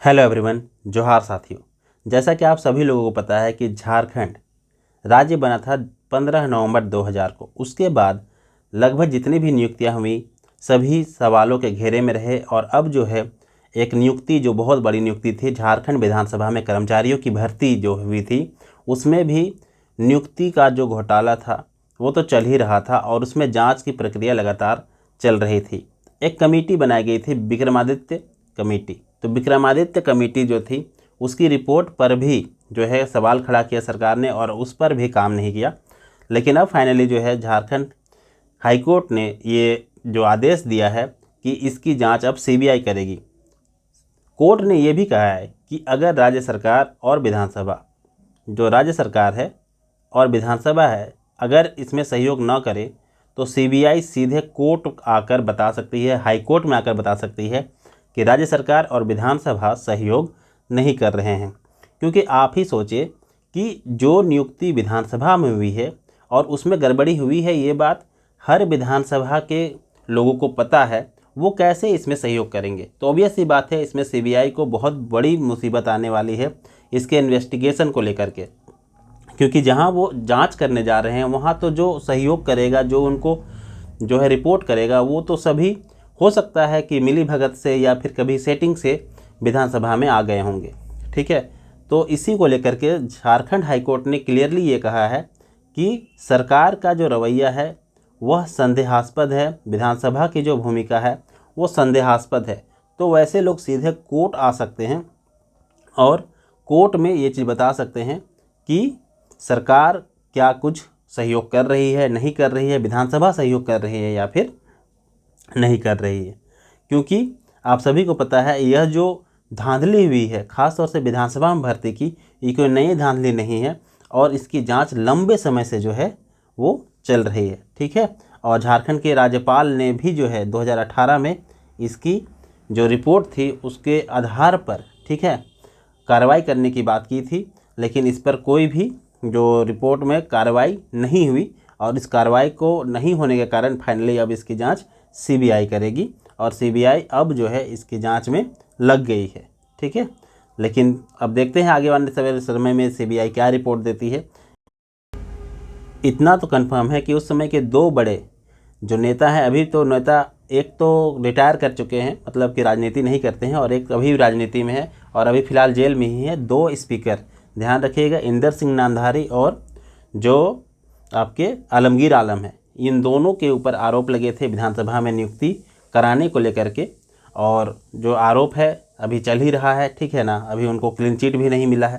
Hello everyone, जोहार साथियों। जैसा कि आप सभी लोगों को पता है कि झारखंड राज्य बना था 15 नवंबर 2000 को। उसके बाद लगभग जितनी भी नियुक्तियां हुई सभी सवालों के घेरे में रहे और अब जो है एक नियुक्ति जो बहुत बड़ी नियुक्ति थी, झारखंड विधानसभा में कर्मचारियों की भर्ती जो हुई थी, उसमें भी नियुक्ति का जो घोटाला था वो तो चल ही रहा था और उसमें जाँच की प्रक्रिया लगातार चल रही थी। एक कमेटी बनाई गई थी, विक्रमादित्य कमेटी। तो विक्रमादित्य कमेटी जो थी उसकी रिपोर्ट पर भी जो है सवाल खड़ा किया सरकार ने और उस पर भी काम नहीं किया। लेकिन अब फाइनली जो है झारखंड हाईकोर्ट ने ये जो आदेश दिया है कि इसकी जांच अब सीबीआई करेगी। कोर्ट ने ये भी कहा है कि अगर राज्य सरकार और विधानसभा, जो राज्य सरकार है और विधानसभा है, अगर इसमें सहयोग न करे तो सीबीआई सीधे कोर्ट आकर बता सकती है, हाई कोर्ट में आकर बता सकती है कि राज्य सरकार और विधानसभा सहयोग नहीं कर रहे हैं। क्योंकि आप ही सोचिए कि जो नियुक्ति विधानसभा में हुई है और उसमें गड़बड़ी हुई है, ये बात हर विधानसभा के लोगों को पता है, वो कैसे इसमें सहयोग करेंगे। तो ऑब्वियस सी बात है, इसमें सीबीआई को बहुत बड़ी मुसीबत आने वाली है इसके इन्वेस्टिगेशन को लेकर के। क्योंकि जहां वो जांच करने जा रहे हैं वहां तो जो सहयोग करेगा, जो उनको जो है रिपोर्ट करेगा, वो तो सभी हो सकता है कि मिली भगत से या फिर कभी सेटिंग से विधानसभा में आ गए होंगे। ठीक है, तो इसी को लेकर के झारखंड हाईकोर्ट ने क्लियरली ये कहा है कि सरकार का जो रवैया है वह संदेहास्पद है, विधानसभा की जो भूमिका है वो संदेहास्पद है। तो वैसे लोग सीधे कोर्ट आ सकते हैं और कोर्ट में ये चीज़ बता सकते हैं कि सरकार क्या कुछ सहयोग कर रही है, नहीं कर रही है, विधानसभा सहयोग कर रही है या फिर नहीं कर रही है। क्योंकि आप सभी को पता है यह जो धांधली हुई है खास तौर से विधानसभा में भर्ती की, ये कोई नई धांधली नहीं है और इसकी जांच लंबे समय से जो है वो चल रही है। ठीक है, और झारखंड के राज्यपाल ने भी जो है 2018 में इसकी जो रिपोर्ट थी उसके आधार पर, ठीक है, कार्रवाई करने की बात की थी। लेकिन इस पर कोई भी जो रिपोर्ट में कार्रवाई नहीं हुई और इस कार्रवाई को नहीं होने के कारण फाइनली अब इसकी जांच सीबीआई करेगी और सीबीआई अब जो है इसकी जांच में लग गई है। ठीक है, लेकिन अब देखते हैं आगे वाले समय में सीबीआई क्या रिपोर्ट देती है। इतना तो कंफर्म है कि उस समय के दो बड़े जो नेता हैं, अभी तो नेता एक तो रिटायर कर चुके हैं, मतलब कि राजनीति नहीं करते हैं, और एक अभी राजनीति में है और अभी फ़िलहाल जेल में ही है। दो स्पीकर, ध्यान रखिएगा, इंदर सिंह नांधारी और जो आपके आलमगीर आलम है, इन दोनों के ऊपर आरोप लगे थे विधानसभा में नियुक्ति कराने को लेकर के। और जो आरोप है अभी चल ही रहा है, ठीक है ना, अभी उनको क्लीन चिट भी नहीं मिला है।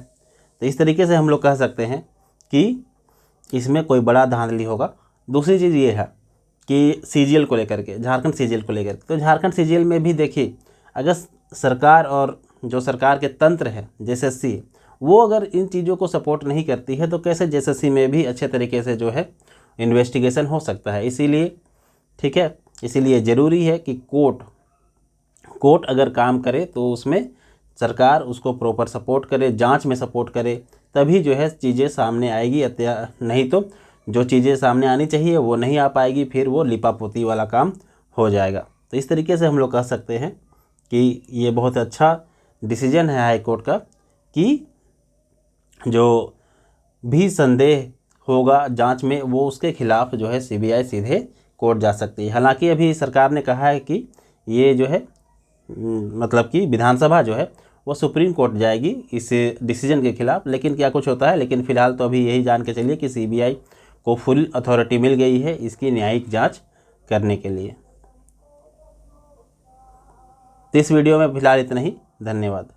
तो इस तरीके से हम लोग कह सकते हैं कि इसमें कोई बड़ा धांधली होगा। दूसरी चीज़ ये है कि सीजीएल को लेकर के, झारखंड सीजीएल को लेकर के, तो झारखंड सीजीएल में भी देखिए, अगर सरकार और जो सरकार के तंत्र है जेएसएससी, वो अगर इन चीज़ों को सपोर्ट नहीं करती है तो कैसे जेएसएससी में भी अच्छे तरीके से जो है इन्वेस्टिगेशन हो सकता है। इसीलिए, ठीक है, इसीलिए ज़रूरी है कि कोर्ट अगर काम करे तो उसमें सरकार उसको प्रॉपर सपोर्ट करे, जांच में सपोर्ट करे, तभी जो है चीज़ें सामने आएगी। नहीं तो जो चीज़ें सामने आनी चाहिए वो नहीं आ पाएगी, फिर वो लिपापोती वाला काम हो जाएगा। तो इस तरीके से हम लोग कह सकते हैं कि ये बहुत अच्छा डिसीजन है हाई कोर्ट का कि जो भी संदेह होगा जांच में वो उसके खिलाफ जो है सीबीआई सीधे कोर्ट जा सकती है। हालांकि अभी सरकार ने कहा है कि ये जो है मतलब कि विधानसभा जो है वो सुप्रीम कोर्ट जाएगी इस डिसीजन के खिलाफ। लेकिन क्या कुछ होता है, लेकिन फ़िलहाल तो अभी यही जान के चलिए कि सीबीआई को फुल अथॉरिटी मिल गई है इसकी न्यायिक जांच करने के लिए। तो इस वीडियो में फ़िलहाल इतना ही। धन्यवाद।